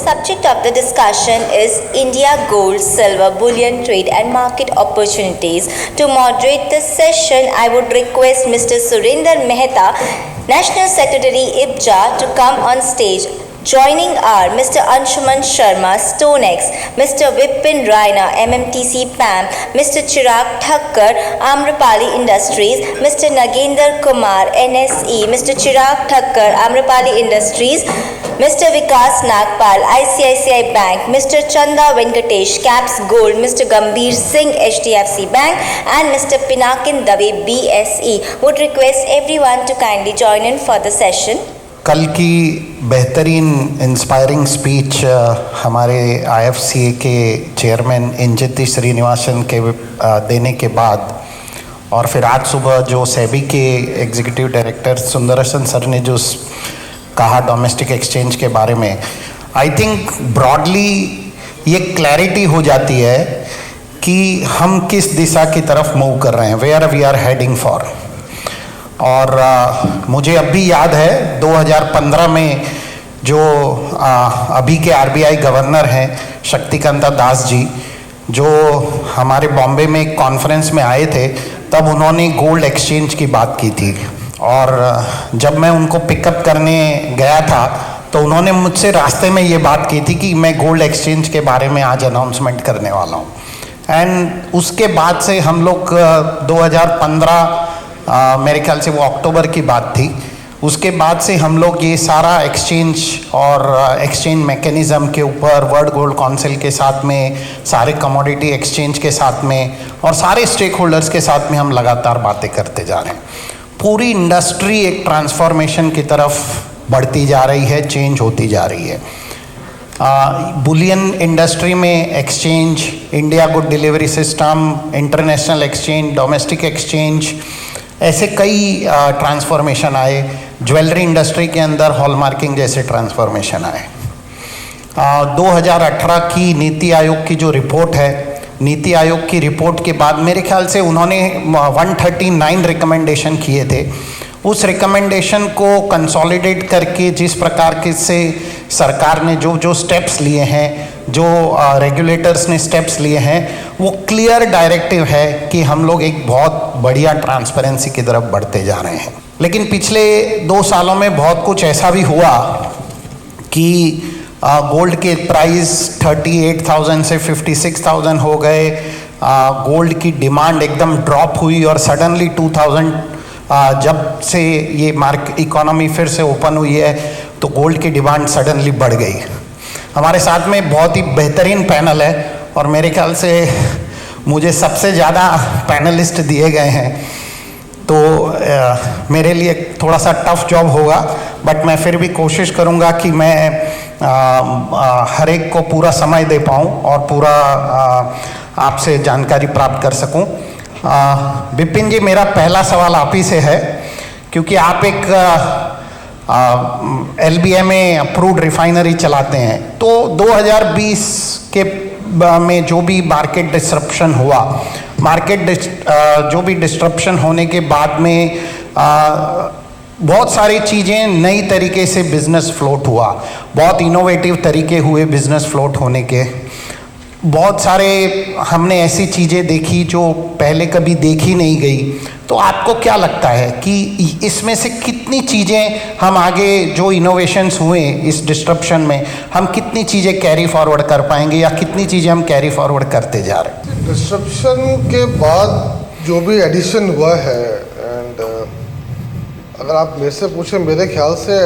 subject of the discussion is India gold, silver, bullion trade and market opportunities. To moderate this session, I would request Mr. Surinder Mehta, National Secretary IBJA, to come on stage. Joining are Mr. Anshuman Sharma, StoneX, Mr. Vipin Raina, MMTC PAM, Mr. Chirag Thakkar, Amrapali Industries, Mr. Nagendra Kumar, NSE, Mr. Chirag Thakkar, Amrapali Industries, Mr. Vikas Nagpal, ICICI Bank, Mr. Chanda Venkatesh, Caps Gold, Mr. Gambhir Singh, HDFC Bank, and Mr. Pinakin Dave, BSE. Would request everyone to kindly join in for the session. कल की बेहतरीन inspiring speech हमारे IFCA के chairman इंजिति Srinivasan के देने के बाद और फिर आज सुबह जो सेबी के एग्जीक्यूटिव डायरेक्टर सुंदरसन सर ने जो कहा डोमेस्टिक एक्सचेंज के बारे में, आई थिंक ब्रॉडली ये क्लैरिटी हो जाती है कि हम किस दिशा की तरफ मूव कर रहे हैं, where we are heading for. और मुझे अब भी याद है 2015 में जो अभी के RBI गवर्नर हैं शक्तिकांता दास जी, जो हमारे बॉम्बे में एक कॉन्फ्रेंस में आए थे, तब उन्होंने गोल्ड एक्सचेंज की बात की थी। और जब मैं उनको पिकअप करने गया था तो उन्होंने मुझसे रास्ते में ये बात की थी कि मैं गोल्ड एक्सचेंज के बारे में आज अनाउंसमेंट करने वाला हूँ। एंड उसके बाद से हम लोग 2015 मेरे ख्याल से वो अक्टूबर की बात थी, उसके बाद से हम लोग ये सारा एक्सचेंज और एक्सचेंज मैकेनिज़्म के ऊपर वर्ल्ड गोल्ड काउंसिल के साथ में, सारे कमोडिटी एक्सचेंज के साथ में और सारे स्टेक होल्डर्स के साथ में हम लगातार बातें करते जा रहे हैं। पूरी इंडस्ट्री एक ट्रांसफॉर्मेशन की तरफ बढ़ती जा रही है, चेंज होती जा रही है। बुलियन इंडस्ट्री में exchange, India good delivery system, international exchange, domestic exchange, ऐसे कई ट्रांसफॉर्मेशन आए। ज्वेलरी इंडस्ट्री के अंदर हॉलमार्किंग जैसे ट्रांसफॉर्मेशन आए। 2018 की नीति आयोग की जो रिपोर्ट है, नीति आयोग की रिपोर्ट के बाद मेरे ख्याल से उन्होंने 139 रिकमेंडेशन किए थे। उस रिकमेंडेशन को कंसोलिडेट करके जिस प्रकार के से सरकार ने जो स्टेप्स लिए हैं, जो रेगुलेटर्स ने स्टेप्स लिए हैं, वो क्लियर डायरेक्टिव है कि हम लोग एक बहुत बढ़िया ट्रांसपेरेंसी की तरफ बढ़ते जा रहे हैं। लेकिन पिछले 2 सालों में बहुत कुछ ऐसा भी हुआ कि गोल्ड के प्राइस 38,000 से 56,000 हो गए। गोल्ड की डिमांड एकदम ड्रॉप हुई और सडनली 2000 जब से ये इकोनॉमी फिर से ओपन हुई है तो गोल्ड की डिमांड सडनली बढ़ गई। हमारे साथ में बहुत ही बेहतरीन पैनल है और मेरे ख्याल से मुझे सबसे ज़्यादा पैनलिस्ट दिए गए हैं, तो मेरे लिए थोड़ा सा टफ जॉब होगा, बट मैं फिर भी कोशिश करूँगा कि मैं हर एक को पूरा समय दे पाऊँ और पूरा आपसे जानकारी प्राप्त कर सकूँ। विपिन जी, मेरा पहला सवाल आप ही से है, क्योंकि आप एक LBMA अप्रूव्ड रिफाइनरी चलाते हैं, तो 2020 के में जो भी मार्केट डिस्ट्रप्शन हुआ, जो भी डिस्ट्रप्शन होने के बाद में बहुत सारी चीज़ें नई तरीके से बिजनेस फ्लोट हुआ, बहुत इनोवेटिव तरीके हुए बिजनेस फ्लोट होने के। बहुत सारे हमने ऐसी चीज़ें देखी जो पहले कभी देखी नहीं गई। तो आपको क्या लगता है कि इसमें से कितनी चीज़ें हम आगे जो इनोवेशंस हुए इस डिस्ट्रप्शन में, हम कितनी चीज़ें कैरी फॉरवर्ड कर पाएंगे या कितनी चीज़ें हम कैरी फॉरवर्ड करते जा रहे हैं? डिस्ट्रप्शन के बाद जो भी एडिशन हुआ है, एंड अगर आप मेरे से पूछें, मेरे ख्याल से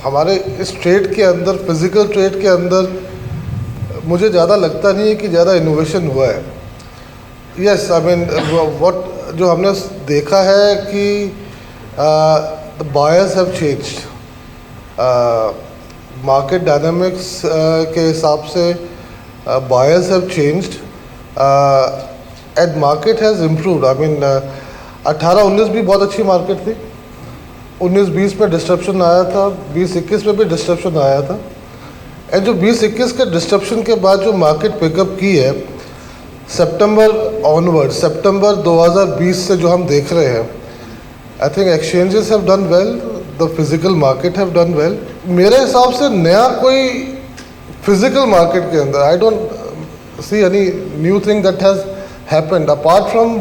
हमारे इस ट्रेड के अंदर, फिजिकल ट्रेड के अंदर, मुझे ज़्यादा लगता नहीं है कि ज़्यादा इनोवेशन हुआ है। यस, आई मीन व्हाट जो हमने देखा है कि the buyers have changed, market dynamics के हिसाब से buyers have changed and market has improved. I mean 18-19 भी बहुत अच्छी मार्केट थी, 19-20 में डिस्ट्रप्शन आया था, 20-21 में भी डिस्ट्रप्शन आया था, एंड जो 20-21 के डिस्ट्रप्शन के बाद जो मार्केट पिकअप की है सितंबर ऑनवर्ड, सितंबर 2020 से जो हम देख रहे हैं, I think exchanges have done well, the physical market have done well. मेरे हिसाब से नया कोई फिजिकल मार्केट के अंदर I don't see any new thing that has happened apart from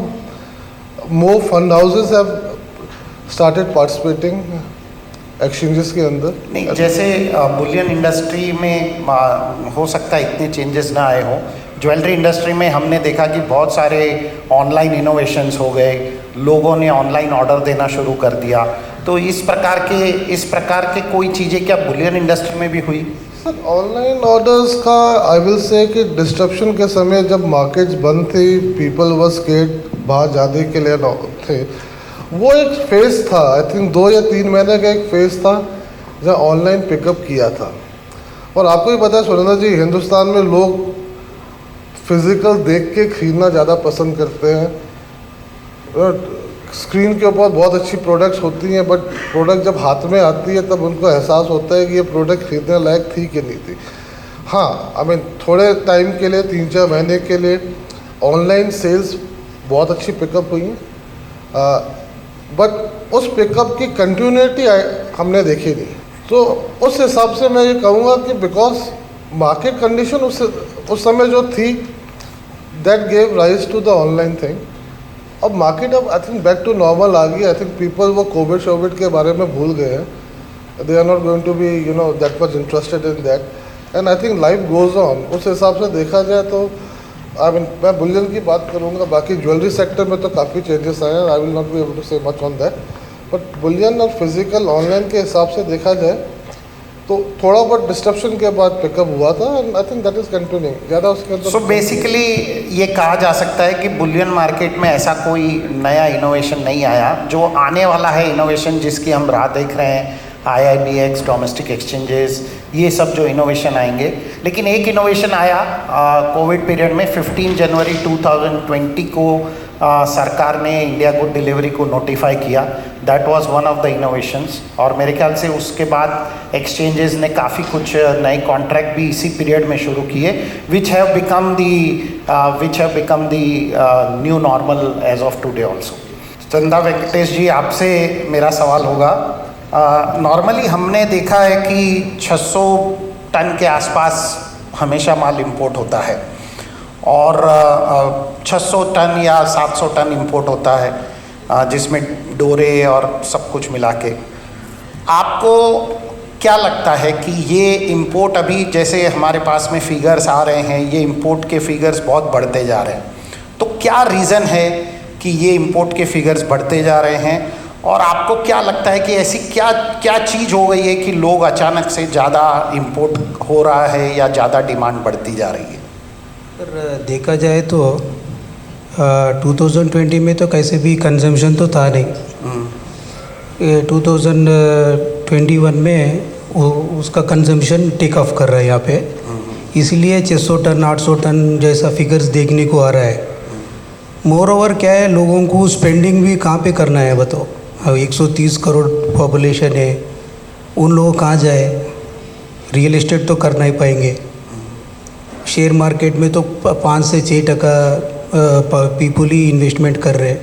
more fund houses have started participating exchanges के अंदर। नहीं, जैसे बुलियन इंडस्ट्री में हो सकता है इतने चेंजेस ना आए हों, ज्वेलरी इंडस्ट्री में हमने देखा कि बहुत सारे ऑनलाइन इनोवेशंस हो गए, लोगों ने ऑनलाइन ऑर्डर देना शुरू कर दिया, तो इस प्रकार के कोई चीज़ें क्या बुलियन इंडस्ट्री में भी हुई? सर ऑनलाइन ऑर्डर्स का आई विल से कि डिस्ट्रप्शन के समय जब मार्केट्स बंद थी, पीपल वर स्केर्ड बाहर जाने के लिए थे, वो एक फेज़ था, आई थिंक 2 या 3 महीने का एक फेज़ था जहाँ ऑनलाइन पिकअप किया था। और आपको भी पता है सुरेंद्र जी, हिंदुस्तान में लोग फिज़िकल देख के खरीदना ज़्यादा पसंद करते हैं। स्क्रीन के ऊपर बहुत अच्छी प्रोडक्ट्स होती हैं, बट प्रोडक्ट जब हाथ में आती है तब उनको एहसास होता है कि ये प्रोडक्ट खरीदने लायक थी कि नहीं थी। हाँ, आई मीन थोड़े टाइम के लिए 3-4 महीने के लिए ऑनलाइन सेल्स बहुत अच्छी पिकअप हुई हैं, बट उस पिकअप की कंटिन्यूटी हमने देखी नहीं। तो उस हिसाब से मैं ये कहूँगा कि बिकॉज मार्केट कंडीशन उस समय जो थी that gave rise to the online thing. अब मार्केट अब I think back to normal आ गई। आई थिंक पीपल वो कोविड के बारे में भूल गए हैं, they are not going to be that much interested in that, and I think life goes on. उस हिसाब से देखा जाए तो आई मीन मैं बुलियन की बात करूँगा, बाकी ज्वेलरी सेक्टर में तो काफ़ी चेंजेस आए हैं, I will not be able to say much on that, but bullion और फिजिकल ऑनलाइन के हिसाब से देखा जाए तो थोड़ा बहुत डिस्ट्रप्शन के बाद पिकअप हुआ था, and I think that is continuing ज़्यादा उसके अंदर। सो बेसिकली ये कहा जा सकता है कि बुलियन मार्केट में ऐसा कोई नया इनोवेशन नहीं आया। जो आने वाला है इनोवेशन जिसकी हम राह देख रहे हैं, IIBX, डोमेस्टिक एक्सचेंजेस, ये सब जो इनोवेशन आएंगे। लेकिन एक इनोवेशन आया कोविड पीरियड में 15 जनवरी 2020 को सरकार ने इंडिया गुड डिलीवरी को नोटिफाई किया। That was one of the innovations, और मेरे ख्याल से उसके बाद एक्सचेंजेस ने काफ़ी कुछ नए कॉन्ट्रैक्ट भी इसी पीरियड में शुरू किए, which have become the new normal as of today also. Chanda Venkatesh जी, आपसे मेरा सवाल होगा। नॉर्मली हमने देखा है कि 600 टन के आसपास हमेशा माल इंपोर्ट होता है, और 600 टन या 700 टन इंपोर्ट होता है, जिसमें डोरे और सब कुछ मिला के। आपको क्या लगता है कि ये इंपोर्ट अभी जैसे हमारे पास में फिगर्स आ रहे हैं, ये इंपोर्ट के फिगर्स बहुत बढ़ते जा रहे हैं, तो क्या रीज़न है कि ये इंपोर्ट के फिगर्स बढ़ते जा रहे हैं? और आपको क्या लगता है कि ऐसी क्या चीज़ हो गई है कि लोग अचानक से ज़्यादा इंपोर्ट हो रहा है या ज़्यादा डिमांड बढ़ती जा रही है? अगर देखा जाए तो 2020 में तो कैसे भी कंजम्पशन तो था नहीं। 2021 में उसका कंजम्पशन टेक ऑफ कर रहा है यहाँ पे, इसलिए 600 टन 800 टन जैसा फिगर्स देखने को आ रहा है। मोर ओवर क्या है, लोगों को स्पेंडिंग भी कहाँ पे करना है बताओ। अब 130 करोड़ पॉपुलेशन है, उन लोगों कहाँ जाए? रियल एस्टेट तो करना ही पाएंगे। शेयर मार्केट में तो 5 से 6% पीपल ही इन्वेस्टमेंट कर रहे हैं,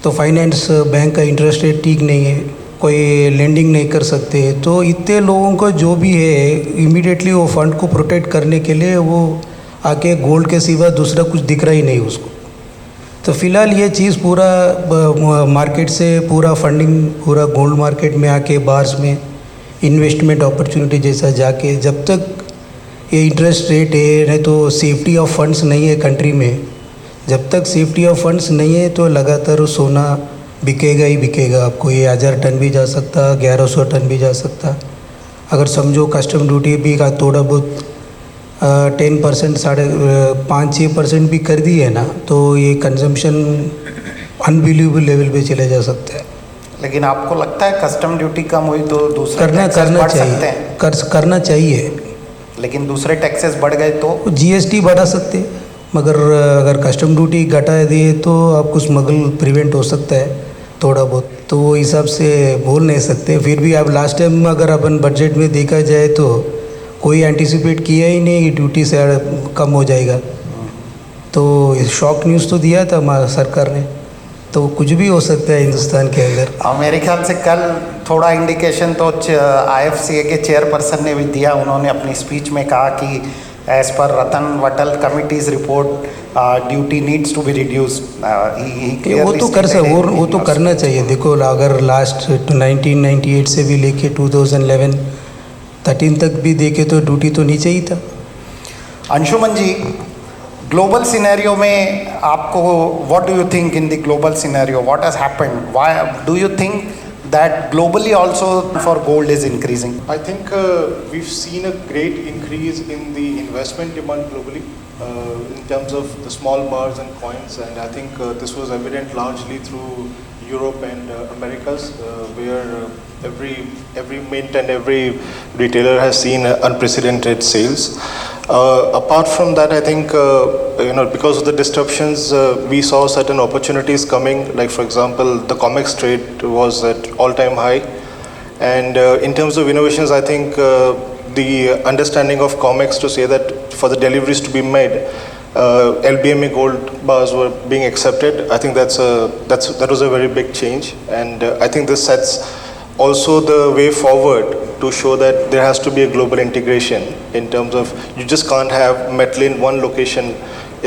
तो फाइनेंस बैंक का इंटरेस्ट रेट ठीक नहीं है, कोई लेंडिंग नहीं कर सकते। तो इतने लोगों को जो भी है इमीडिएटली वो फंड को प्रोटेक्ट करने के लिए वो आके गोल्ड के सिवा दूसरा कुछ दिख रहा ही नहीं उसको। तो फ़िलहाल ये चीज़ पूरा मार्केट से पूरा फंडिंग पूरा गोल्ड मार्केट में आके बार्स में इन्वेस्टमेंट अपॉर्चुनिटी जैसा जाके, जब तक ये इंटरेस्ट रेट है, नहीं तो सेफ्टी ऑफ फंड्स नहीं है कंट्री में, जब तक सेफ्टी ऑफ फंड्स नहीं है तो लगातार सोना बिकेगा ही बिकेगा। आपको ये 1000 टन भी जा सकता, 1100 टन भी जा सकता। अगर समझो कस्टम ड्यूटी भी का थोड़ा बहुत 10% 5-6% भी कर दी है ना, तो ये कंजम्पशन अनबिलीवेबल लेवल पे चले जा सकता है। लेकिन आपको लगता है कस्टम ड्यूटी कम हुई तो दूसरे करना टैक्सेस करना चाहिए, लेकिन दूसरे टैक्सेस बढ़ गए तो GST बढ़ा सकते, मगर अगर कस्टम ड्यूटी घटा दिए तो आपको स्मगल प्रिवेंट हो सकता है थोड़ा बहुत, तो वो हिसाब से बोल नहीं सकते। फिर भी अब लास्ट टाइम अगर अपन बजट में देखा जाए तो कोई एंटिसिपेट किया ही नहीं कि ड्यूटी से कम हो जाएगा, तो शॉक न्यूज़ तो दिया था हमारा सरकार ने। तो कुछ भी हो सकता है हिंदुस्तान के अंदर। और मेरे ख्याल से कल थोड़ा इंडिकेशन तो IFCA के चेयरपर्सन ने भी दिया। उन्होंने अपनी स्पीच में कहा कि as per Ratan Watal committee's report duty needs to be reduce. वो तो वो तो करना चाहिए। देखो अगर लास्ट 1998 से भी लेके 2011-13 तक भी देखे तो ड्यूटी तो नीचे ही था। अंशुमन जी, ग्लोबल सिनेरियो में आपको what do you think in the global scenario what has happened, why do you think that globally also for gold is increasing? I think we've seen a great increase in the investment demand globally in terms of the small bars and coins, and I think this was evident largely through Europe and Americas, where every mint and every retailer has seen unprecedented sales. Apart from that, I think because of the disruptions, we saw certain opportunities coming. Like for example, the COMEX trade was at all-time high, and in terms of innovations, I think the understanding of COMEX to say that for the deliveries to be made, LBMA gold bars were being accepted. I think that was a very big change, and I think this sets also the way forward to show that there has to be a global integration in terms of you just can't have metal in one location.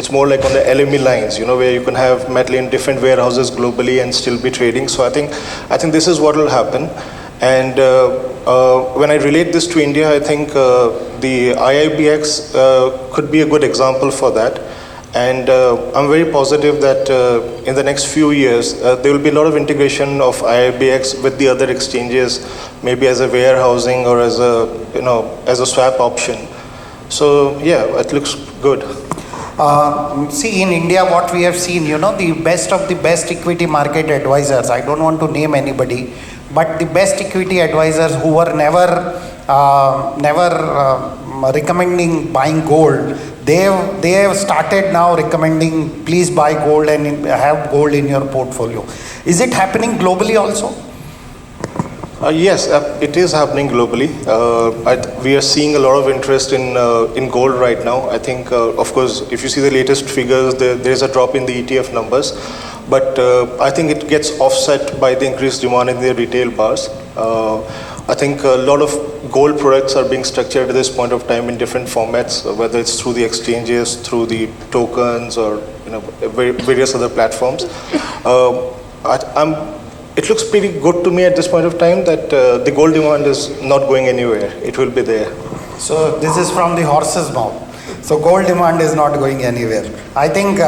It's more like on the LME lines, where you can have metal in different warehouses globally and still be trading. So I think this is what will happen. And when I relate this to India, I think the IIBX could be a good example for that. And I'm very positive that in the next few years, there will be a lot of integration of IIBX with the other exchanges, maybe as a warehousing or as a swap option. So yeah, it looks good. See, in India, what we have seen, the best of the best equity market advisors, I don't want to name anybody, but the best equity advisors who were never recommending buying gold, they have started now recommending please buy gold and have gold in your portfolio. Is it happening globally also? Yes, it is happening globally. We are seeing a lot of interest in gold right now. I think, of course, if you see the latest figures, there is a drop in the ETF numbers, but I think it gets offset by the increased demand in the retail bars. I think a lot of gold products are being structured at this point of time in different formats, whether it's through the exchanges, through the tokens, or various other platforms. It looks pretty good to me at this point of time that the gold demand is not going anywhere. It will be there. So this is from the horse's mouth. So gold demand is not going anywhere. I think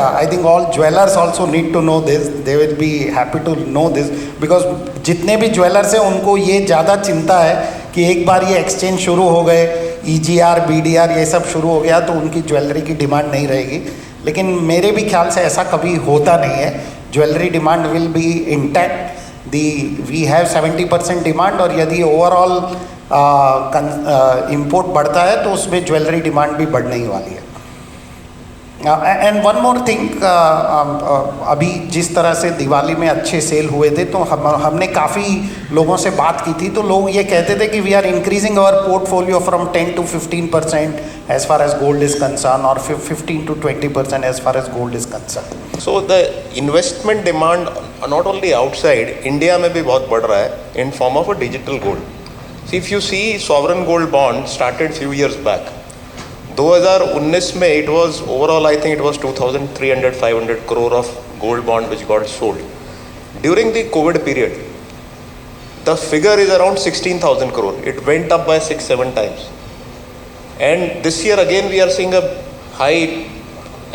all jewelers also need to know this. They will be happy to know this because जितने भी jewellers हैं उनको ये ज़्यादा चिंता है कि एक बार ये एक्सचेंज शुरू हो गए, EGR, BDR ये सब शुरू हो गया तो उनकी ज्वेलरी की डिमांड नहीं रहेगी। लेकिन मेरे भी ख्याल से ऐसा कभी होता नहीं है। Jewellery demand will be intact. We have 70% demand और यदि ओवरऑल इंपोर्ट बढ़ता है तो उसमें ज्वेलरी डिमांड भी बढ़ने ही वाली है। एंड वन मोर थिंग, अभी जिस तरह से दिवाली में अच्छे सेल हुए थे तो हमने काफ़ी लोगों से बात की थी तो लोग ये कहते थे कि we are increasing our portfolio from 10 to 15% as far as gold is concerned or 15 to 20% as far as gold is concerned. So the investment demand not only outside India में भी बहुत बढ़ रहा है in form of a digital gold. See, if you see sovereign gold bond started few years back. 2019 में it was overall I think it was 2,300-500 crore of gold bond which got sold. During the COVID period, the figure is around 16,000 crore. It went up by 6-7 times. And this year again we are seeing a high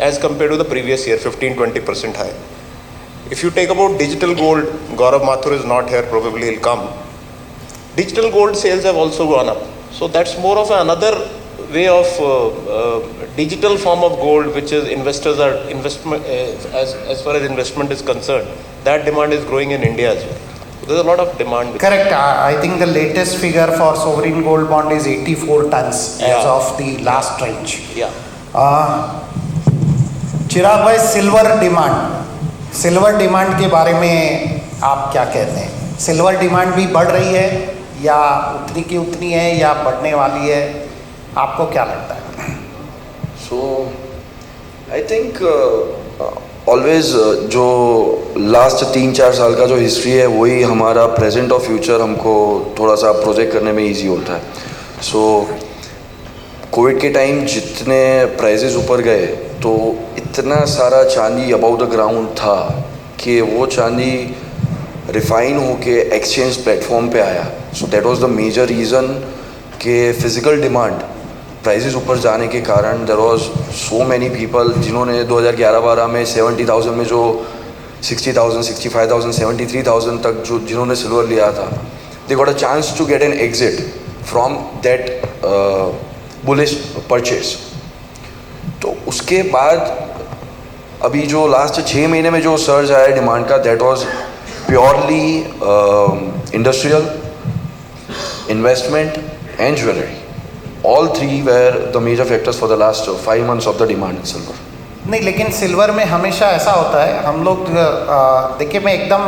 as compared to the previous year, 15-20% high. If you take about digital gold, Gaurav Mathur is not here, probably he'll come. Digital gold sales have also gone up. So that's more of another way of digital form of gold, which is investors are investment as far as investment is concerned. That demand is growing in India as well. So there's a lot of demand. Correct. I think the latest figure for sovereign gold bond is 84 tons as of the last tranche. Yeah. चिराग भाई, silver demand के बारे में आप क्या कहते हैं? Silver demand भी बढ़ रही है या उतनी की उतनी है या बढ़ने वाली है, आपको क्या लगता है? So I think ऑलवेज जो लास्ट 3-4 साल का जो हिस्ट्री है वही हमारा प्रेजेंट और फ्यूचर हमको थोड़ा सा प्रोजेक्ट करने में इजी होता है। सो कोविड के टाइम जितने प्राइजेस ऊपर गए तो इतना सारा चांदी अबाउ द ग्राउंड था कि वो चांदी रिफाइन होके एक्सचेंज प्लेटफॉर्म पे आया। So that was the major reason कि फिज़िकल डिमांड प्राइजेस ऊपर जाने के कारण there was so many people जिन्होंने 2011-12 में 70,000 में जो 60,000, 65,000, 73,000 तक जो जिन्होंने सिल्वर लिया था, they got a chance to get an exit from that bullish purchase. तो उसके बाद अभी जो लास्ट 6 महीने में जो सर्ज आया डिमांड का, that was purely industrial, investment and jewellery. All three were the major factors for the last 5 months of the demand in silver. नहीं, लेकिन सिल्वर में हमेशा ऐसा होता है, हम लोग देखिए, मैं एकदम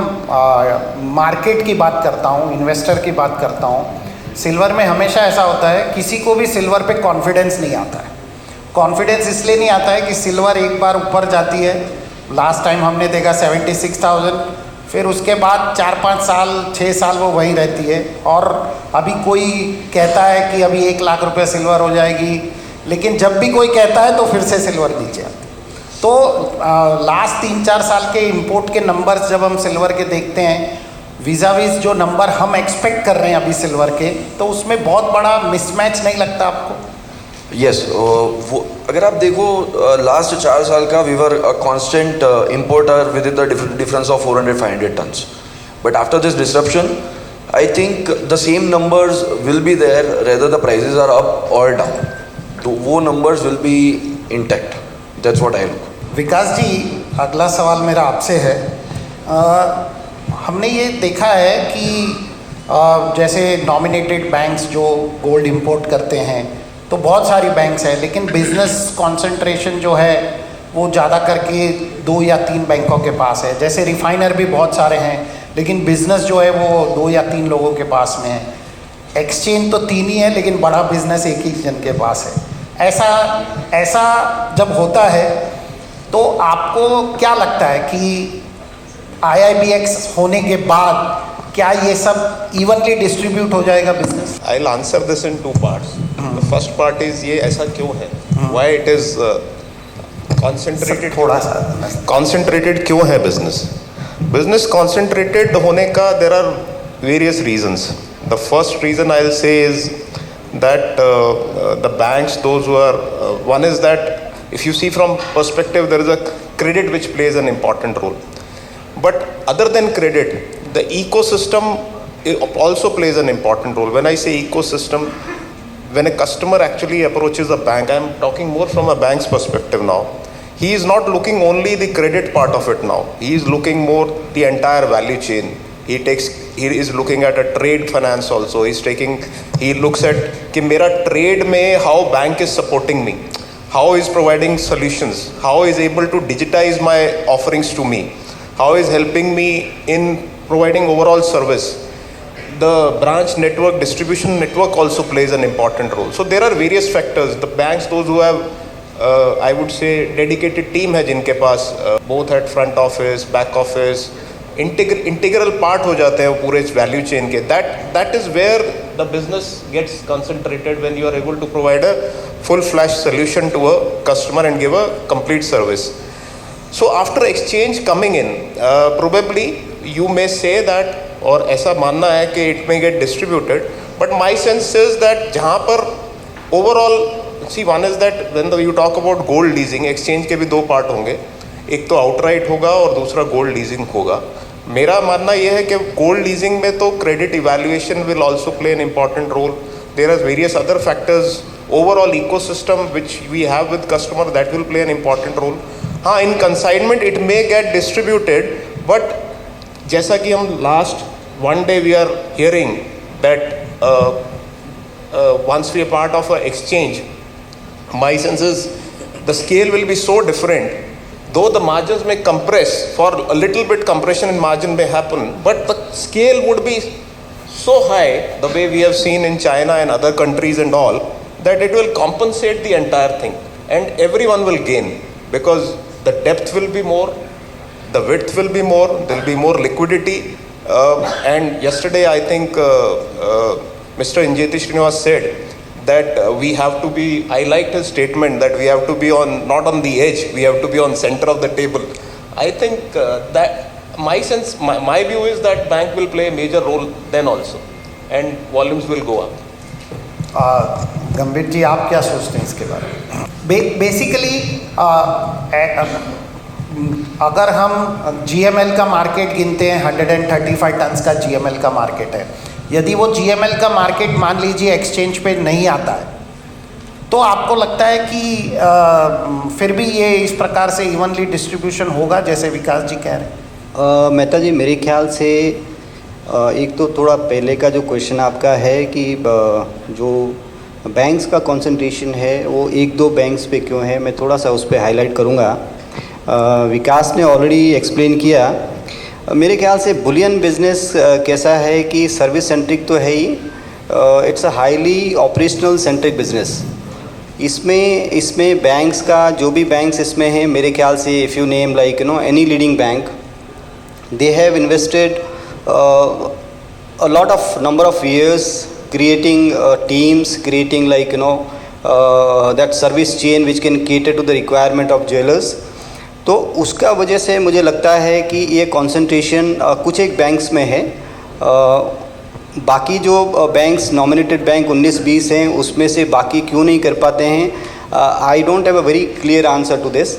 मार्केट की बात करता हूँ, इन्वेस्टर की बात करता हूँ। सिल्वर में हमेशा ऐसा होता है, किसी को भी सिल्वर पे कॉन्फिडेंस नहीं आता है। कॉन्फिडेंस इसलिए नहीं आता है कि सिल्वर एक बार ऊपर जाती है, लास्ट टाइम हमने देखा 76,000, फिर उसके बाद 4-5 साल 6 साल वो वहीं रहती है, और अभी कोई कहता है कि अभी 1 लाख रुपए सिल्वर हो जाएगी, लेकिन जब भी कोई कहता है तो फिर से सिल्वर नीचे आती है। तो लास्ट 3-4 साल के इंपोर्ट के नंबर्स जब हम सिल्वर के देखते हैं विज़ाविज़ जो नंबर हम एक्सपेक्ट कर रहे हैं अभी सिल्वर के, तो उसमें बहुत बड़ा मिसमैच नहीं लगता आपको? यस, वो अगर आप देखो लास्ट 4 साल का we were a constant importer with the difference of 400-500 tons, but after this disruption I think the same numbers will be there rather the prices are up और डाउन, तो वो numbers will be intact. That's what I look. Vikas ji, अगला सवाल मेरा आपसे है। हमने ये देखा है कि जैसे नॉमिनेटेड बैंक्स जो गोल्ड इंपोर्ट करते हैं, तो बहुत सारी बैंक्स हैं, लेकिन बिजनेस कंसंट्रेशन जो है वो ज़्यादा करके 2 या 3 बैंकों के पास है। जैसे रिफाइनर भी बहुत सारे हैं, लेकिन बिजनेस जो है वो 2 या 3 लोगों के पास में है। एक्सचेंज तो 3 ही है, लेकिन बड़ा बिजनेस एक ही जन के पास है। ऐसा जब होता है तो आपको क्या लगता है कि IIBX होने के बाद क्या ये सब इवनली डिस्ट्रीब्यूट हो जाएगा business? I will answer this in 2 parts. The first part is ये ऐसा क्यों है, व्हाई इट इज कॉन्सेंट्रेटेड, थोड़ा सा कॉन्सेंट्रेटेड क्यों है बिजनेस? बिजनेस कॉन्सेंट्रेटेड होने का there are various reasons. The first reason I will say is that the banks, those who are one is that if you see from perspective, there is a credit which plays an important role, but other than credit, the ecosystem also plays an important role. When I say ecosystem, when a customer actually approaches a bank, I am talking more from a bank's perspective now. He is not looking only the credit part of it now, he is looking more the entire value chain. He is looking at a trade finance also. He looks at कि मेरा trade में how bank is supporting me, how is providing solutions, how is able to digitize my offerings to me, how is helping me in providing overall service. The branch network, distribution network also plays an important role. So there are various factors. The banks, those who have I would say dedicated team है जिनके पास both at front office, back office, integral part हो जाते हैं वो पूरे value chain के. That is where the business gets concentrated when you are able to provide a full flash solution to a customer and give a complete service. So after exchange coming in probably you may say that, और ऐसा मानना है कि it may get distributed, but my sense is that जहाँ पर overall see one is that when you talk about gold leasing, exchange के भी 2 part होंगे, एक तो आउटराइट होगा और दूसरा गोल्ड लीजिंग होगा. मेरा मानना यह है कि गोल्ड लीजिंग में तो credit evaluation will also play an important role. There are various other factors, overall ecosystem which we have with customer, that will play an important role. हाँ, in consignment it may get distributed, but जैसा कि हम last one day we are hearing that once we are part of an exchange, my sense is the scale will be so different. Though the margins may compress, for a little bit compression in margin may happen, but the scale would be so high, the way we have seen in China and other countries and all, that it will compensate the entire thing and everyone will gain, because the depth will be more, the width will be more, there will be more liquidity. And yesterday I think Mr. Injeti Srinivas said that we have to be, I liked his statement that we have to be on, not on the edge, we have to be on center of the table. I think that my sense, my view is that bank will play a major role then also, and volumes will go up. गंभीर जी, आप क्या सोचते हैं इसके बारे में? Basically अगर हम GML का मार्केट गिनते हैं, 135 टन्स का GML का मार्केट है, यदि वो GML का मार्केट मान लीजिए एक्सचेंज पे नहीं आता है, तो आपको लगता है कि फिर भी ये इस प्रकार से इवनली डिस्ट्रीब्यूशन होगा जैसे विकास जी कह रहे हैं? मेहता जी, मेरे ख्याल से एक तो थोड़ा पहले का जो क्वेश्चन आपका है कि जो बैंक्स का कंसंट्रेशन है वो एक दो बैंक्स पे क्यों है, मैं थोड़ा सा उस पर हाईलाइट करूँगा. विकास ने ऑलरेडी एक्सप्लेन किया. मेरे ख्याल से बुलियन बिजनेस कैसा है कि सर्विस सेंट्रिक तो है ही, it's a highly operational centric business. इसमें बैंक्स का जो भी बैंक्स इसमें हैं, मेरे ख्याल से if you name like any leading bank, they have invested a lot of number of years creating teams, creating like that service chain which can cater to the requirement of jewelers. तो उसका वजह से मुझे लगता है कि ये concentration कुछ एक बैंक्स में है. बाकी जो बैंक्स नॉमिनेटेड बैंक 19-20 हैं उसमें से बाकी क्यों नहीं कर पाते हैं, I don't have a very clear answer to this.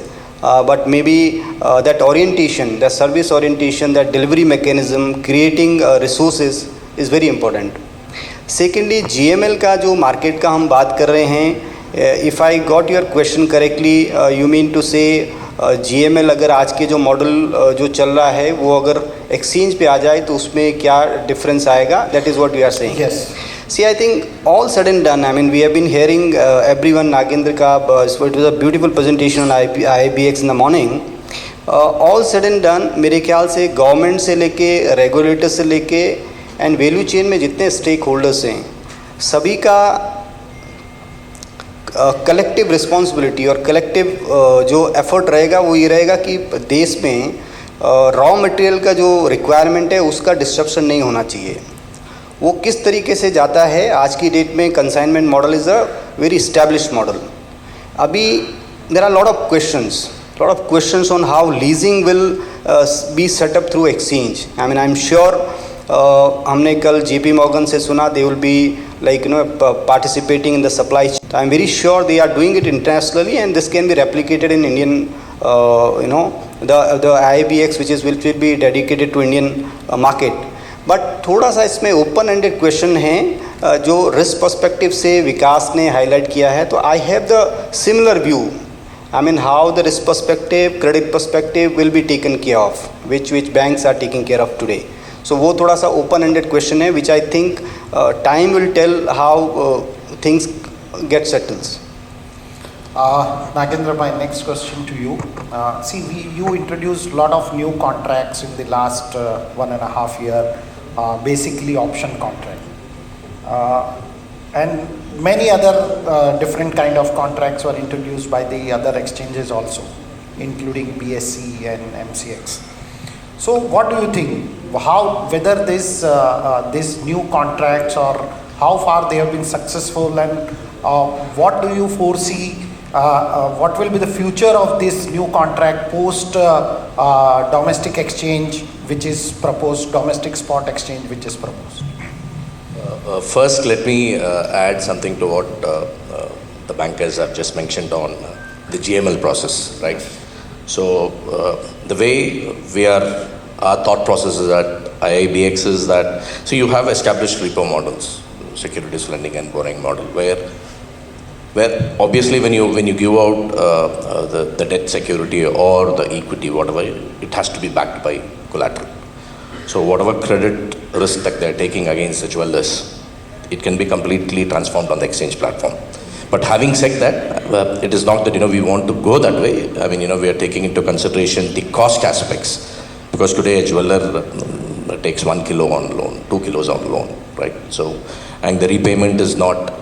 But maybe that orientation, the service orientation, that delivery mechanism, creating resources is very important. Secondly, GML का जो मार्केट का हम बात कर रहे हैं, if I got your question correctly, you mean to say GML अगर आज के जो मॉडल जो चल रहा है वो अगर एक्सचेंज पे आ जाए तो उसमें क्या डिफरेंस आएगा, that is what we are saying. Yes. See, I think all said and done, I mean, we have been hearing everyone, Nagendra ka, it was a beautiful presentation on IBX in the morning. All said and done, मेरे ख्याल से government से लेके regulator से लेके and value chain में जितने stake holders हैं सभी का कलेक्टिव रिस्पॉन्सिबिलिटी और कलेक्टिव जो एफर्ट रहेगा वो ये रहेगा कि देश में रॉ मटेरियल का जो रिक्वायरमेंट है उसका डिस्ट्रप्शन नहीं होना चाहिए. वो किस तरीके से जाता है, आज की डेट में consignment model is a very established model. अभी there are lot of questions on how leasing will be set up through exchange. I mean, I am sure हमने कल JP Morgan से सुना they will be like participating in the supply. I am very sure they are doing it internationally and this can be replicated in Indian the IBX which will be dedicated to Indian market. But थोड़ा सा इसमें open ended question है जो risk perspective से विकास ने highlight किया है. तो I have the similar view. I mean how the risk perspective, credit perspective will be taken care of, which banks are taking care of today. So वो थोड़ा सा ओपन एंडेड क्वेश्चन है which I think time will tell how things get settles. Nagendra, my next question to you. See, you introduced a lot of new contracts in the last 1.5 year. Basically option contract, and many other different kind of contracts were introduced by the other exchanges also, including BSE and MCX. So what do you think, whether this new contracts or how far they have been successful, and what do you foresee, what will be the future of this new contract post domestic exchange which is proposed, domestic spot exchange which is proposed? First, let me add something to what the bankers have just mentioned on the GML process, right? So, the way our thought process is at IBX is that, so you have established repo models, securities lending and borrowing model, where obviously when you give out the debt security or the equity, whatever, it has to be backed by collateral. So whatever credit risk that they're taking against the jewelers, it can be completely transformed on the exchange platform. But having said that, it is not that we want to go that way. I mean, we are taking into consideration the cost aspects, because today a jeweler takes 1 kilo on loan, 2 kilos on loan, right? So, and the repayment is not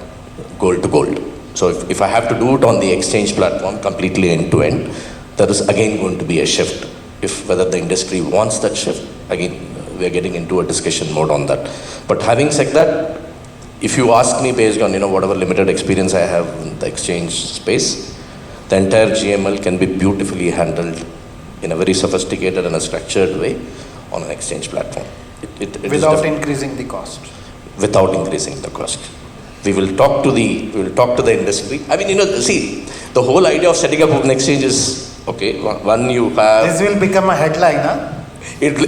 gold to gold. So if I have to do it on the exchange platform completely end to end, there is again going to be a shift. if whether the industry wants that shift. Again, we are getting into a discussion mode on that. But having said that, if you ask me based on whatever limited experience I have in the exchange space, the entire GML can be beautifully handled in a very sophisticated and a structured way on an exchange platform. It without increasing the cost. Without increasing the cost. We will talk to the industry. I mean, see, the whole idea of setting up an exchange is, okay, one you have... This will become a headline, huh? It'll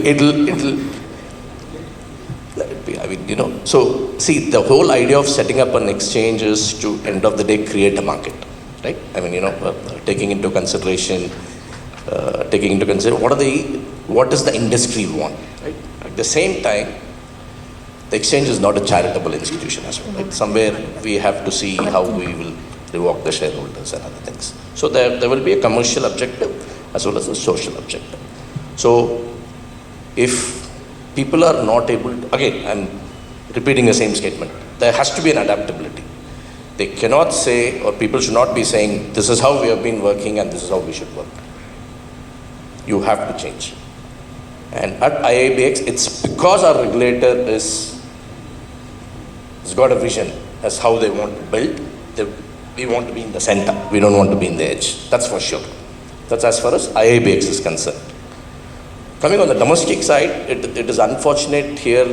let it be. I mean, so see, the whole idea of setting up an exchange is to, end of the day, create a market, right? I mean, taking into consideration what does the industry want, right? At the same time, the exchange is not a charitable institution as well, right? Somewhere we have to see how we will reward the shareholders and other things. So there will be a commercial objective as well as a social objective. So if people are not able to, again, I'm repeating the same statement, there has to be an adaptability. They cannot say, or people should not be saying, this is how we have been working and this is how we should work. You have to change. And at IIBX, it's because our regulator has got a vision as how they want to build. We want to be in the center. We don't want to be in the edge. That's for sure. That's as far as IIBX is concerned. Coming on the domestic side, it is unfortunate here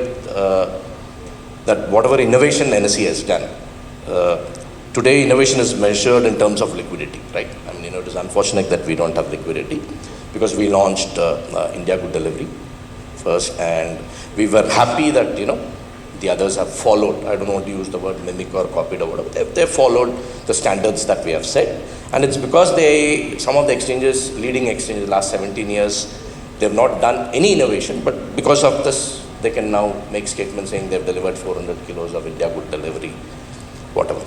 that whatever innovation NSE has done, today innovation is measured in terms of liquidity, right? I mean, it is unfortunate that we don't have liquidity because we launched India Good Delivery first, and we were happy that, the others have followed. I don't want to use the word mimic or copied or whatever. They've followed the standards that we have set. And it's because some of the exchanges, leading exchanges, last 17 years, they've not done any innovation, but because of this, they can now make statements saying they've delivered 400 kilos of India Good Delivery, whatever.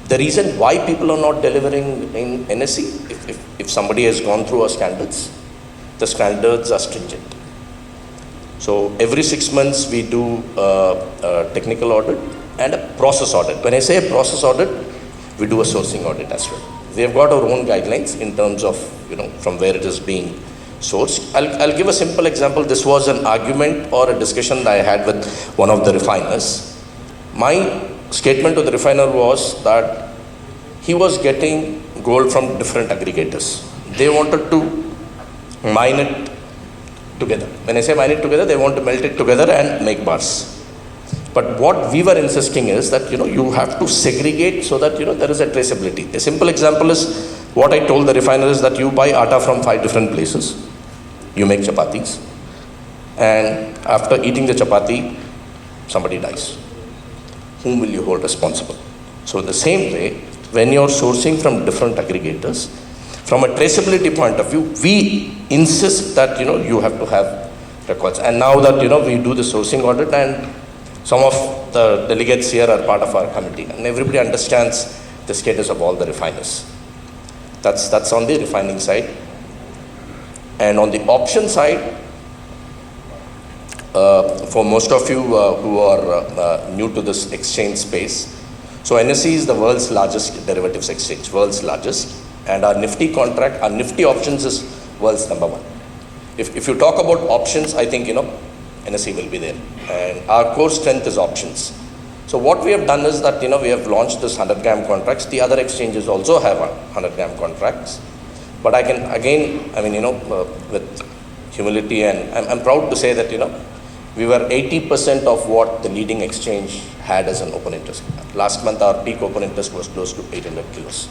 The reason why people are not delivering in NSE, if somebody has gone through our standards, the standards are stringent. So every 6 months we do a technical audit and a process audit. When I say a process audit, we do a sourcing audit as well. We have got our own guidelines in terms of, from where it is being sourced. I'll give a simple example. This was an argument or a discussion that I had with one of the refiners. My statement to the refiner was that he was getting gold from different aggregators. They wanted to mine it together. When I say mine it together, they want to melt it together and make bars. But what we were insisting is that, you have to segregate so that, there is a traceability. A simple example is what I told the refiner is that you buy atta from 5 different places. You make chapatis. And after eating the chapati, somebody dies. Whom will you hold responsible? So in the same way, when you're sourcing from different aggregators, from a traceability point of view, we insist that, you have to have records. And now that, we do the sourcing audit, and some of the delegates here are part of our committee, and everybody understands the status of all the refiners. That's on the refining side. And on the option side, for most of you who are new to this exchange space, so NSE is the world's largest derivatives exchange, world's largest. And our Nifty contract, our Nifty options is world's number 1. If you talk about options, I think, NSE will be there. And our core strength is options. So what we have done is that, we have launched this 100-gram contracts. The other exchanges also have 100-gram contracts. But I can, again, with humility, and I'm proud to say that, we were 80% of what the leading exchange had as an open interest. Last month, our peak open interest was close to 800 kilos.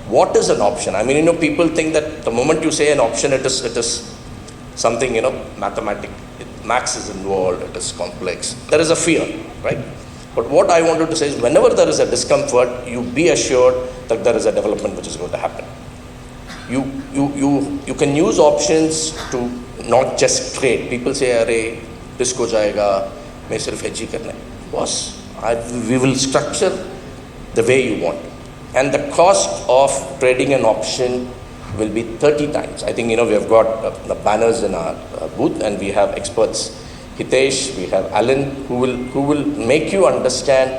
What is an option? I mean, people think that the moment you say an option, it is something, mathematic. Maths is involved, it is complex. There is a fear, right? But what I wanted to say is whenever there is a discomfort, you be assured that there is a development which is going to happen. You can use options to not just trade. People say, "Arey, this ko jayega, main sirf hedge hi karna hai." Boss, we will structure the way you want. And the cost of trading an option will be 30 times. I think, we have got the banners in our booth, and we have experts, Hitesh, we have Alan, who will make you understand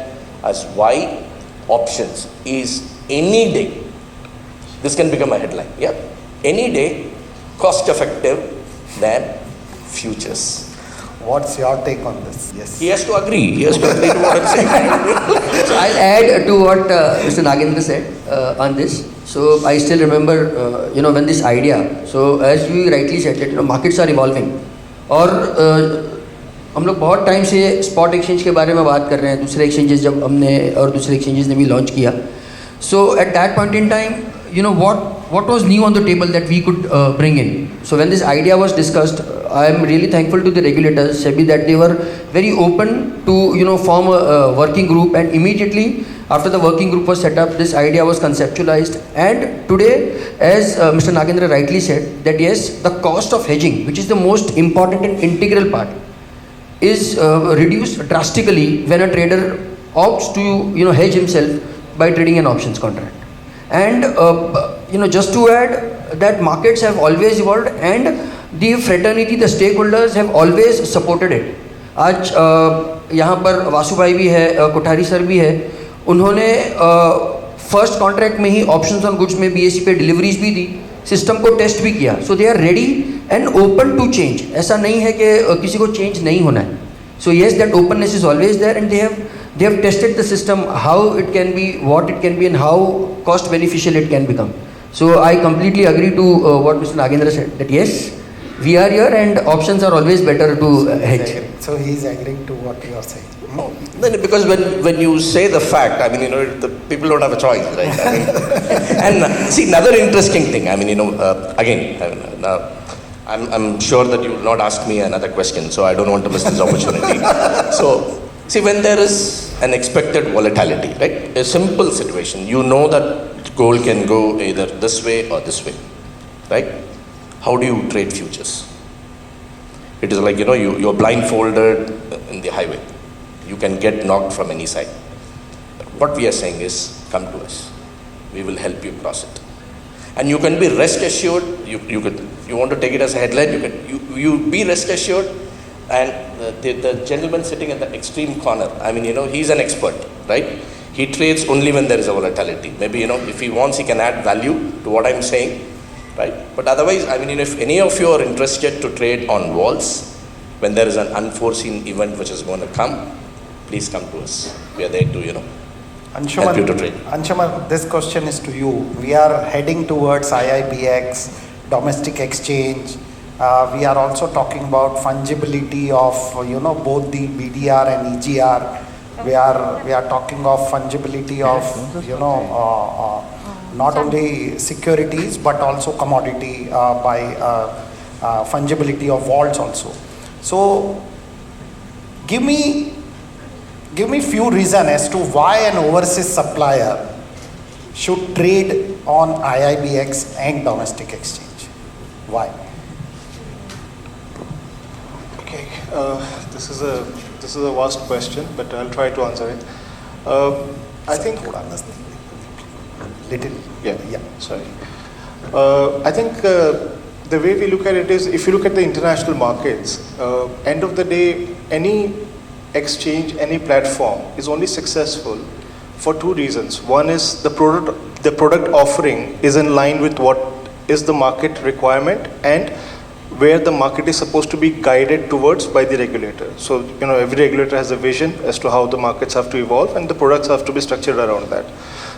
as why options is any day. This can become a headline. Yeah, any day cost effective than futures. What's your take on this? Yes. He has to agree. He has to agree to what I'm saying. So I'll add to what Mr. Nagendra said on this. So I still remember, when this idea. So as you rightly said that markets are evolving. और हम लोग बहुत time से spot exchange के बारे में बात कर रहे हैं. दूसरे एक्सचेंजेस जब हमने और दूसरे एक्सचेंजेस ने भी लॉन्च किया. So at that point in time, what was new on the table that we could bring in. So when this idea was discussed, I am really thankful to the regulators, SEBI, that they were very open to form a working group, and immediately after the working group was set up, this idea was conceptualized. And today, as Mr. Nagendra rightly said, that yes, the cost of hedging, which is the most important and integral part, is reduced drastically when a trader opts to hedge himself by trading an options contract. And just to add that markets have always evolved, and the fraternity, the stakeholders have always supported it. आज यहाँ पर वासु भाई भी है, Kothari sir भी है. उन्होंने first contract में ही ऑप्शंस ऑन गुड्स में BSE पे डिलीवरीज भी दी, सिस्टम को टेस्ट भी किया. So they are ready and open to change. ऐसा नहीं है कि किसी को चेंज नहीं होना है. So yes, that openness is always there, and they have tested the system, how it can be, what it can be, and how cost beneficial it can become. So I completely agree to what Mr. Nagendra said, that yes, we are here and options are always better to hedge. So he's agreeing to what you are saying. No, then because when you say the fact, I mean, the people don't have a choice, right? I mean, and see, another interesting thing, I mean, now, I'm sure that you will not ask me another question, so I don't want to miss this opportunity. So, see, when there is an expected volatility, right? A simple situation, that gold can go either this way or this way, right? How do you trade futures? It is like, you're blindfolded in the highway. You can get knocked from any side. But what we are saying is, come to us. We will help you cross it. And you can be rest assured, you want to take it as a headline, you be rest assured, and the gentleman sitting in the extreme corner, I mean, he's an expert, right? He trades only when there is a volatility. Maybe, if he wants, he can add value to what I'm saying, right? But otherwise, I mean, if any of you are interested to trade on walls, when there is an unforeseen event which is going to come, please come to us. We are there to, help you to trade. Anshuman, this question is to you. We are heading towards IIBX, domestic exchange. We are also talking about fungibility of both the BDR and EGR. We are talking of fungibility of not only securities but also commodity by fungibility of vaults also. So give me few reasons as to why an overseas supplier should trade on IIBX and domestic exchange. Why? Okay, this is a vast question, but I'll try to answer it. I think. Sorry. I think the way we look at it is, if you look at the international markets, end of the day, any exchange, any platform is only successful for two reasons. One is the product offering is in line with what is the market requirement and where the market is supposed to be guided towards by the regulator. So, every regulator has a vision as to how the markets have to evolve, and the products have to be structured around that.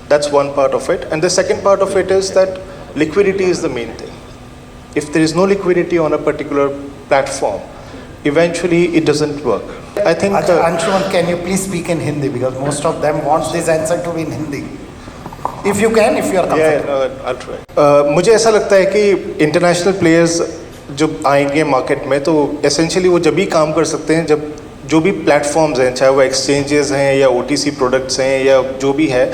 That's one part of it. And the second part of it is that liquidity is the main thing. If there is no liquidity on a particular platform, eventually it doesn't work. I think Anshuman, can you please speak in Hindi, because most of them want this answer to be in Hindi. If you can, if you are comfortable. Yeah, I'll try. मुझे ऐसा लगता है कि international players जब आएंगे market में, तो essentially वो जब भी काम कर सकते हैं जब जो भी प्लेटफॉर्म्स हैं, चाहे वो एक्सचेंजेस हैं या OTC प्रोडक्ट्स हैं या जो भी है,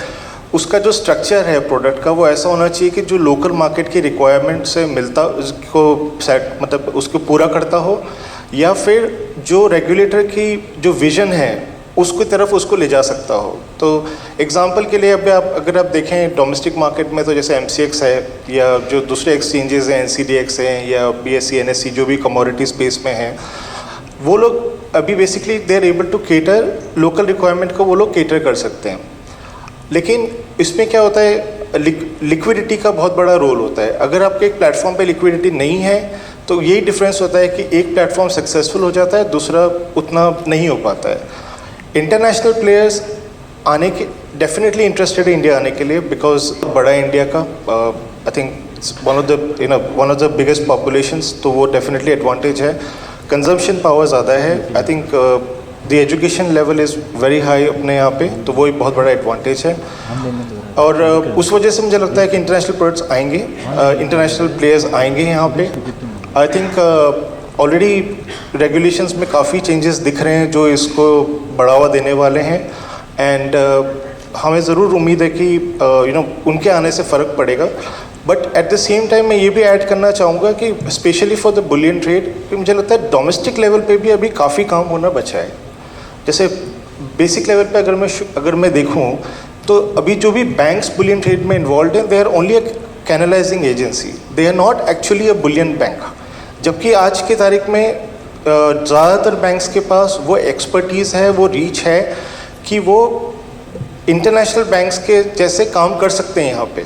उसका जो स्ट्रक्चर है प्रोडक्ट का, वो ऐसा होना चाहिए कि जो लोकल मार्केट की रिक्वायरमेंट से मिलता, उसको मतलब उसको पूरा करता हो, या फिर जो रेगुलेटर की जो विज़न है उसकी तरफ उसको ले जा सकता हो. तो एग्जांपल के लिए अगर आप देखें डोमेस्टिक मार्केट में, तो जैसे MCX है या जो दूसरे एक्सचेंजेस हैं, NCDX हैं या BSE NSE जो भी कमोडिटी स्पेस में हैं, वो लोग अभी basically they are able to cater local requirement को, वो लोग केटर कर सकते हैं. लेकिन इसमें क्या होता है, लिक्विडिटी का बहुत बड़ा रोल होता है। अगर आपके एक प्लेटफॉर्म पे लिक्विडिटी नहीं है तो यही डिफरेंस होता है कि एक प्लेटफॉर्म सक्सेसफुल हो जाता है, दूसरा उतना नहीं हो पाता है। इंटरनेशनल प्लेयर्स आने के डेफिनेटली इंटरेस्टेड है इंडिया आने के लिए, बिकॉज बड़ा इंडिया का I think one of the biggest populations, तो वो डेफिनेटली एडवांटेज है। कंजम्पशन पावर ज़्यादा है, आई think the education level is very high अपने यहाँ पे, तो वो एक बहुत बड़ा एडवांटेज है। और उस वजह से मुझे लगता है कि इंटरनेशनल प्रोडक्ट्स आएंगे, इंटरनेशनल प्लेयर्स आएंगे यहाँ पे। आई थिंक ऑलरेडी रेगुलेशंस में काफ़ी चेंजेस दिख रहे हैं जो इसको बढ़ावा देने वाले हैं, एंड हमें ज़रूर उम्मीद है कि उनके आने से फ़र्क पड़ेगा। But at the same time मैं ये भी ऐड करना चाहूँगा कि specially for the Boolean trade, कि मुझे लगता है डोमेस्टिक लेवल पे भी अभी काफ़ी काम होना बचा है। जैसे बेसिक लेवल पे अगर मैं देखूँ तो अभी जो भी बैंक्स बुलियन ट्रेड में इन्वॉल्व हैं, they are only a canalising agency, they are not actually a bullion bank. जबकि आज की तारीख में ज़्यादातर बैंक्स के पास वो एक्सपर्टीज़ है, वो रीच है कि वो इंटरनेशनल बैंक्स के जैसे काम कर सकते हैं यहाँ पे।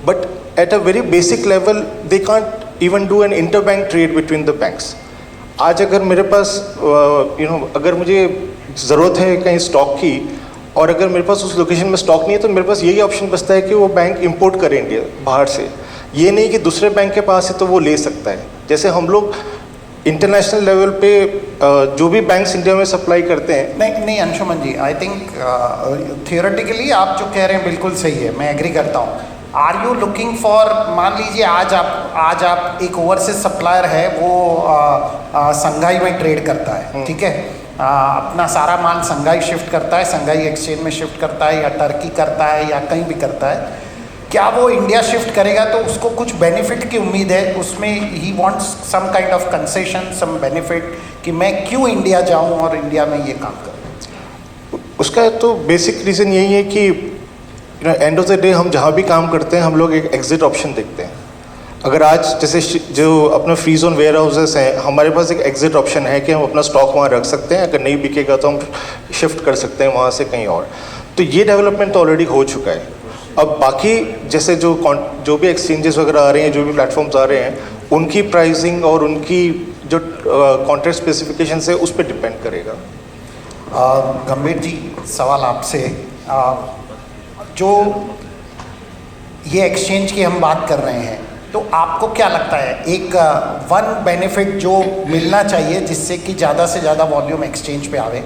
But at a very basic level they can't even do an inter bank trade between the banks. आज अगर मेरे पास अगर मुझे ज़रूरत है कहीं स्टॉक की, और अगर मेरे पास उस लोकेशन में स्टॉक नहीं है, तो मेरे पास यही ऑप्शन बचता है कि वो बैंक इंपोर्ट करे इंडिया बाहर से। ये नहीं कि दूसरे बैंक के पास है तो वो ले सकता है। जैसे हम लोग इंटरनेशनल लेवल पे जो भी बैंक्स इंडिया में सप्लाई करते हैं। नहीं अंशुमन जी, आई थिंक थियोरेटिकली आप जो कह रहे हैं बिल्कुल सही है, मैं एग्री करता हूँ। आर यू लुकिंग फॉर, मान लीजिए आज आप एक ओवरसीज सप्लायर है, वो संघाई में ट्रेड करता है, ठीक है, अपना सारा माल संघाई शिफ्ट करता है, संघाई एक्सचेंज में शिफ्ट करता है, या टर्की करता है, या कहीं भी करता है। क्या वो इंडिया शिफ्ट करेगा तो उसको कुछ बेनिफिट की उम्मीद है, उसमें ही wants some kind of concession, some benefit, कि मैं क्यों इंडिया जाऊं और इंडिया में ये काम करूं? उसका तो बेसिक रीज़न यही है कि एंड ऑफ द डे हम जहाँ भी काम करते हैं हम लोग एक एग्जिट ऑप्शन देखते हैं। अगर आज जैसे जो अपना फ्री जोन वेयर हाउसेस हैं, हमारे पास एक एग्जिट ऑप्शन है कि हम अपना स्टॉक वहाँ रख सकते हैं, अगर नहीं बिकेगा तो हम शिफ्ट कर सकते हैं वहाँ से कहीं और। तो ये डेवलपमेंट तो ऑलरेडी हो चुका है। अब बाकी जैसे जो भी एक्सचेंजेस वगैरह आ रहे हैं, जो भी प्लेटफॉर्म्स आ रहे हैं, उनकी प्राइसिंग और उनकी जो कॉन्ट्रैक्ट स्पेसिफिकेशन है उस पर डिपेंड करेगा। गंभीर जी, सवाल आपसे, जो ये एक्सचेंज की हम बात कर रहे हैं, तो आपको क्या लगता है एक वन बेनिफिट जो मिलना चाहिए जिससे कि ज़्यादा से ज़्यादा वॉल्यूम एक्सचेंज पे आवे,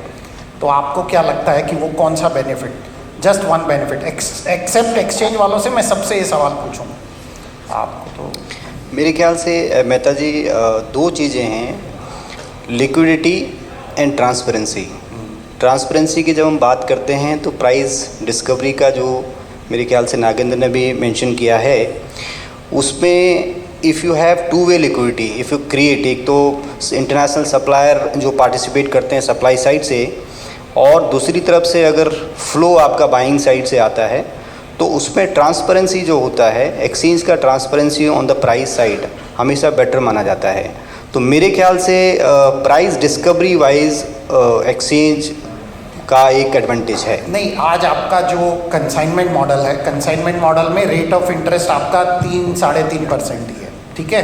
तो आपको क्या लगता है कि वो कौन सा benefit, just one benefit, except exchange वालों से मैं सबसे ये सवाल पूछूंगा आपको? तो मेरे ख्याल से मेहता जी दो चीज़ें हैं, लिक्विडिटी एंड ट्रांसपेरेंसी। ट्रांसपेरेंसी की जब हम बात करते हैं तो प्राइस डिस्कवरी का जो मेरे ख्याल से नागेंद्र ने भी मेंशन किया है, उसमें if you have two way liquidity, if you create, एक तो इंटरनेशनल सप्लायर जो पार्टिसिपेट करते हैं सप्लाई साइड से, और दूसरी तरफ से अगर फ्लो आपका बाइंग साइड से आता है, तो उसमें ट्रांसपेरेंसी जो होता है, एक्सचेंज का transparency on the price side हमेशा बेटर माना जाता है। तो मेरे ख्याल से प्राइस डिस्कवरी वाइज एक्सचेंज का एक एडवांटेज है। नहीं, आज आपका जो कंसाइनमेंट मॉडल है, कंसाइनमेंट मॉडल में रेट ऑफ इंटरेस्ट आपका 3-3.5% ही है, ठीक है।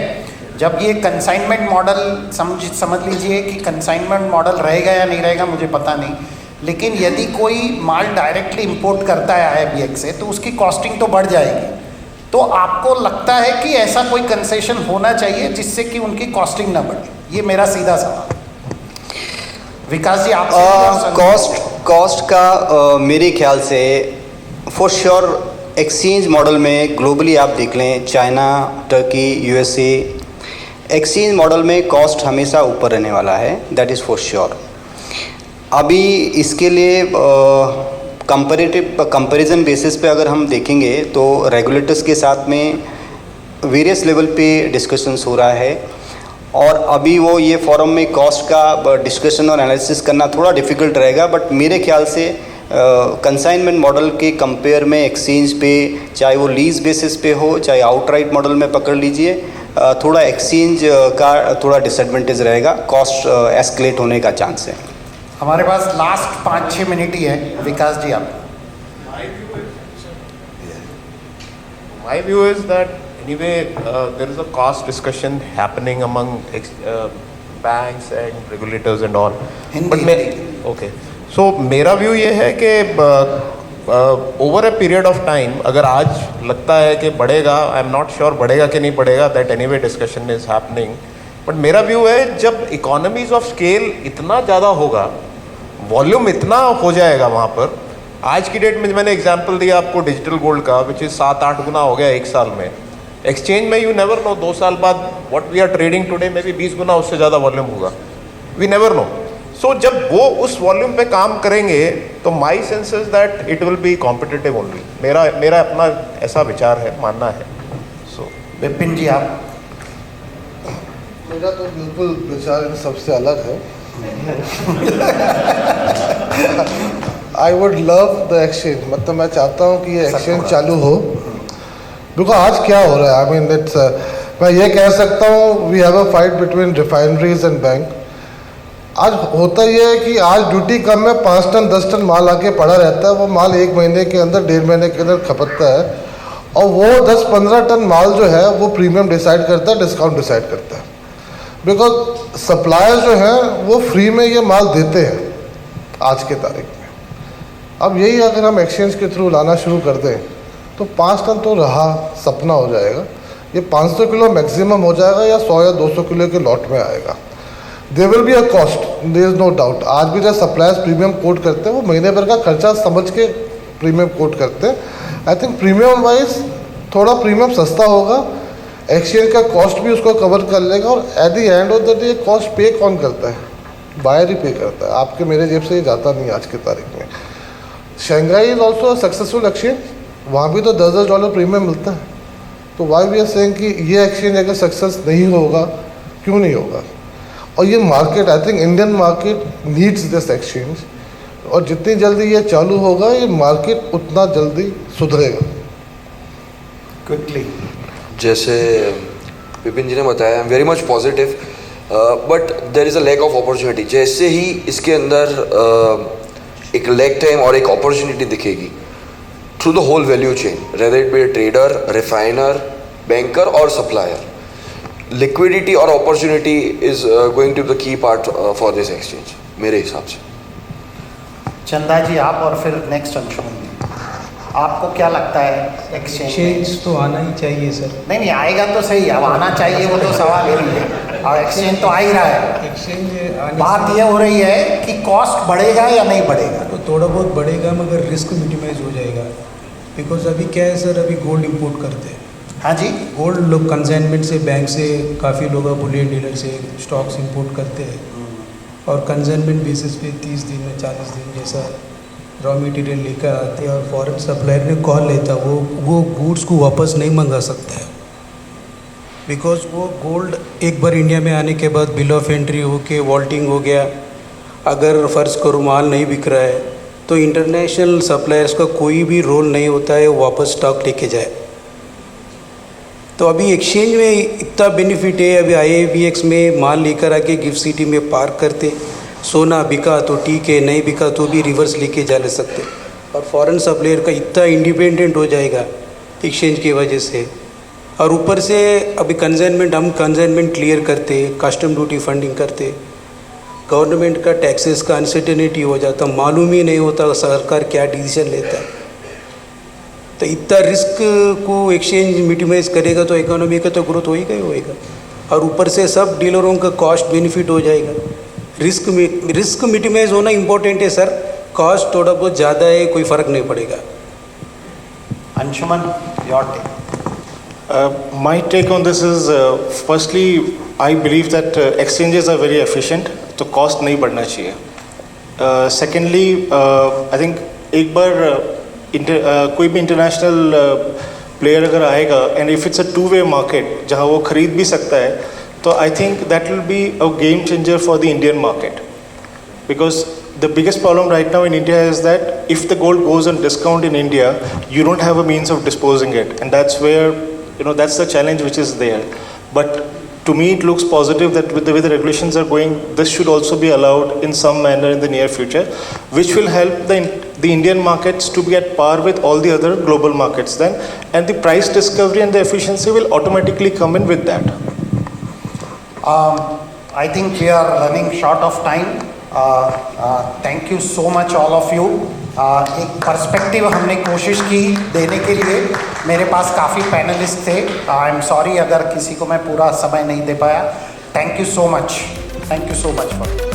जब ये कंसाइनमेंट मॉडल समझ लीजिए कि कंसाइनमेंट मॉडल रहेगा या नहीं रहेगा मुझे पता नहीं, लेकिन यदि कोई माल डायरेक्टली इंपोर्ट करता है IBX से, तो उसकी कॉस्टिंग तो बढ़ जाएगी। तो आपको लगता है कि ऐसा कोई कंसेशन होना चाहिए जिससे कि उनकी कॉस्टिंग ना बढ़े? ये मेरा सीधा सवाल। विकास जी, आप कॉस्ट का मेरे ख्याल से फॉर श्योर एक्सचेंज मॉडल में ग्लोबली आप देख लें, China, Turkey, USA, exchange model में कॉस्ट हमेशा ऊपर रहने वाला है, दैट इज़ फॉर श्योर। अभी इसके लिए कंपैरिजन बेसिस पे अगर हम देखेंगे तो रेगुलेटर्स के साथ में वेरियस लेवल पे डिस्कशंस हो रहा है, और अभी वो ये फोरम में कॉस्ट का डिस्कशन और एनालिसिस करना थोड़ा डिफ़िकल्ट रहेगा। बट मेरे ख्याल से कंसाइनमेंट मॉडल के कंपेयर में एक्सचेंज पे, चाहे वो लीज बेसिस पे हो, चाहे आउटराइट मॉडल में पकड़ लीजिए, थोड़ा एक्सचेंज का थोड़ा डिसएडवांटेज रहेगा, कॉस्ट एस्केलेट होने का चांस है। हमारे पास लास्ट 5-6 मिनट ही है। विकास जी, आप My view is that anyway there is a cost discussion happening among banks and regulators and all. Okay. So मेरा view ये है कि over a period of time अगर आज लगता है कि बढ़ेगा, I am not sure बढ़ेगा कि नहीं बढ़ेगा, that anyway discussion is happening. But मेरा view है जब economies of scale इतना ज़्यादा होगा, वॉल्यूम इतना हो जाएगा वहाँ पर. आज की डेट में मैंने एग्जांपल दिया आपको डिजिटल गोल्ड का, विच इज 7-8 गुना हो गया एक साल में. एक्सचेंज में यू नेवर नो, 2 साल बाद what we are trading today में भी 20 गुना उससे ज़्यादा वॉल्यूम होगा. We never know. सो जब वो उस वॉल्यूम पे काम करेंगे तो माई sense is that it will be competitive only. मेरा अपना ऐसा विचार है, मानना है. सो विपिन जी आप? मेरा तो बिल्कुल विचार इन सबसे अलग है. I would love the exchange, मतलब मैं चाहता हूँ कि ये एक्सचेंज चालू हो. बिकॉज आज क्या हो रहा है, आई मीन इट्स, मैं ये कह सकता हूँ we have a fight between refineries and bank. आज होता ये है कि आज ड्यूटी कम में 5 टन 10 टन माल आके पड़ा रहता है. वो माल 1 महीने के अंदर 1.5 महीने के अंदर खपतता है, और वो 10-15 टन माल जो है वो प्रीमियम डिसाइड करता है, डिस्काउंट डिसाइड करता है. बिकॉज सप्लायर जो हैं वो फ्री में ये माल देते हैं आज के तारीख में. अब यही अगर हम एक्सचेंज के थ्रू लाना शुरू कर दें तो 5 टन तो रहा सपना हो जाएगा. ये 500 किलो मैक्सिमम हो जाएगा या 100 या 200 किलो के लॉट में आएगा. There will be a cost, there is no doubt. आज भी जब सप्लायर्स प्रीमियम कोट करते हैं वो महीने भर का खर्चा समझ के प्रीमियम कोट करते हैं. आई थिंक प्रीमियम वाइज थोड़ा प्रीमियम सस्ता होगा, एक्सचेंज का कॉस्ट भी उसको कवर कर लेगा, और at the end of the day cost पे कौन करता है? बायर ही पे करता है. आपके मेरे जेब से ये जाता नहीं आज की तारीख में. Shanghai is also successful exchange, वहाँ भी तो $10 प्रीमियम मिलता है. तो वाई वी आर सेइंग कि ये एक्सचेंज अगर सक्सेस नहीं होगा, क्यों नहीं होगा? और ये market, I think Indian market needs this exchange, और जितनी जल्दी ये चालू होगा ये मार्केट उतना जल्दी सुधरेगा. क्विकली, जैसे विपिन जी ने बताया, I am very much positive, but there is a lack of opportunity. जैसे ही इसके अंदर एक लैग टाइम और एक अपॉर्चुनिटी दिखेगी through the whole value chain, rather it be a trader, refiner, banker और सप्लायर, लिक्विडिटी और opportunity is going to the key part for this exchange मेरे हिसाब से. चंदा जी आप, और फिर नेक्स्ट अंशुमन जी, आपको क्या लगता है एक्सचेंज तो आना ही चाहिए सर. नहीं आएगा तो सही, अब आना चाहिए वो तो सवाल ही नहीं है. और एक्सचेंज तो आ ही रहा है. एक्सचेंज बात ये हो रही है कि कॉस्ट बढ़ेगा या नहीं बढ़ेगा. तो थोड़ा बहुत बढ़ेगा मगर रिस्क मिनिमाइज हो जाएगा. बिकॉज अभी क्या है सर, अभी गोल्ड इंपोर्ट करते हैं. हाँ जी, गोल्ड लोग कंसाइनमेंट से, बैंक से, काफ़ी लोग बुलियन डीलर से स्टॉक्स इंपोर्ट करते हैं, और कंसाइनमेंट बेसिस पे 30 दिन में 40 दिन जैसा रॉ मटेरियल लेकर आते हैं, और फॉरेन सप्लायर ने कॉल लेता वो गुड्स को वापस नहीं मंगा सकता है. बिकॉज वो गोल्ड एक बार इंडिया में आने के बाद बिल ऑफ एंट्री हो के वॉल्टिंग हो गया, अगर फ़र्ज़ करो माल नहीं बिक रहा है तो इंटरनेशनल सप्लायर्स का कोई भी रोल नहीं होता है वो वापस स्टॉक लेके जाए. तो अभी एक्सचेंज में इतना बेनिफिट है. अभी IIBX में माल लेकर आके गिफ्ट सिटी में पार्क करते, सोना बिका तो ठीक है, नहीं बिका तो भी रिवर्स लेके जा ले सकते. और फॉरेन सप्लायर का इतना इंडिपेंडेंट हो जाएगा एक्सचेंज की वजह से. और ऊपर से अभी कंसाइनमेंट, हम कंसाइनमेंट क्लियर करते, कस्टम ड्यूटी फंडिंग करते, गवर्नमेंट का टैक्सेस का अनसर्टेनिटी हो जाता, मालूम ही नहीं होता सरकार क्या डिसीजन लेता है. तो इतना रिस्क को एक्सचेंज मिनिमाइज करेगा तो इकोनॉमी का तो ग्रोथ होएगा ही होएगा. और ऊपर से सब डीलरों का कॉस्ट बेनिफिट हो जाएगा. रिस्क मिनिमाइज होना इम्पोर्टेंट है सर, कॉस्ट थोड़ा बहुत ज़्यादा है कोई फ़र्क नहीं पड़ेगा. Anshuman, your take. My take on this is, firstly, I believe that exchanges are very efficient, तो cost नहीं बढ़ना चाहिए. Secondly, I think एक बार कोई भी इंटरनेशनल प्लेयर अगर आएगा, and if it's a 2-way market जहाँ वो खरीद भी सकता है, तो I think that will be a game changer for the Indian market. Because the biggest problem right now in India is that if the gold goes on discount in India, you don't have a means of disposing it, and that's where, that's the challenge which is there. But to me it looks positive that with the way the regulations are going, this should also be allowed in some manner in the near future, which will help the Indian markets to be at par with all the other global markets then, and the price discovery and the efficiency will automatically come in with that. I think we are running short of time. Thank you so much all of you. एक perspective हमने कोशिश की देने के लिए. मेरे पास काफ़ी panelist थे. आई एम सॉरी अगर किसी को मैं पूरा समय नहीं दे पाया. Thank you so much. Thank you so much for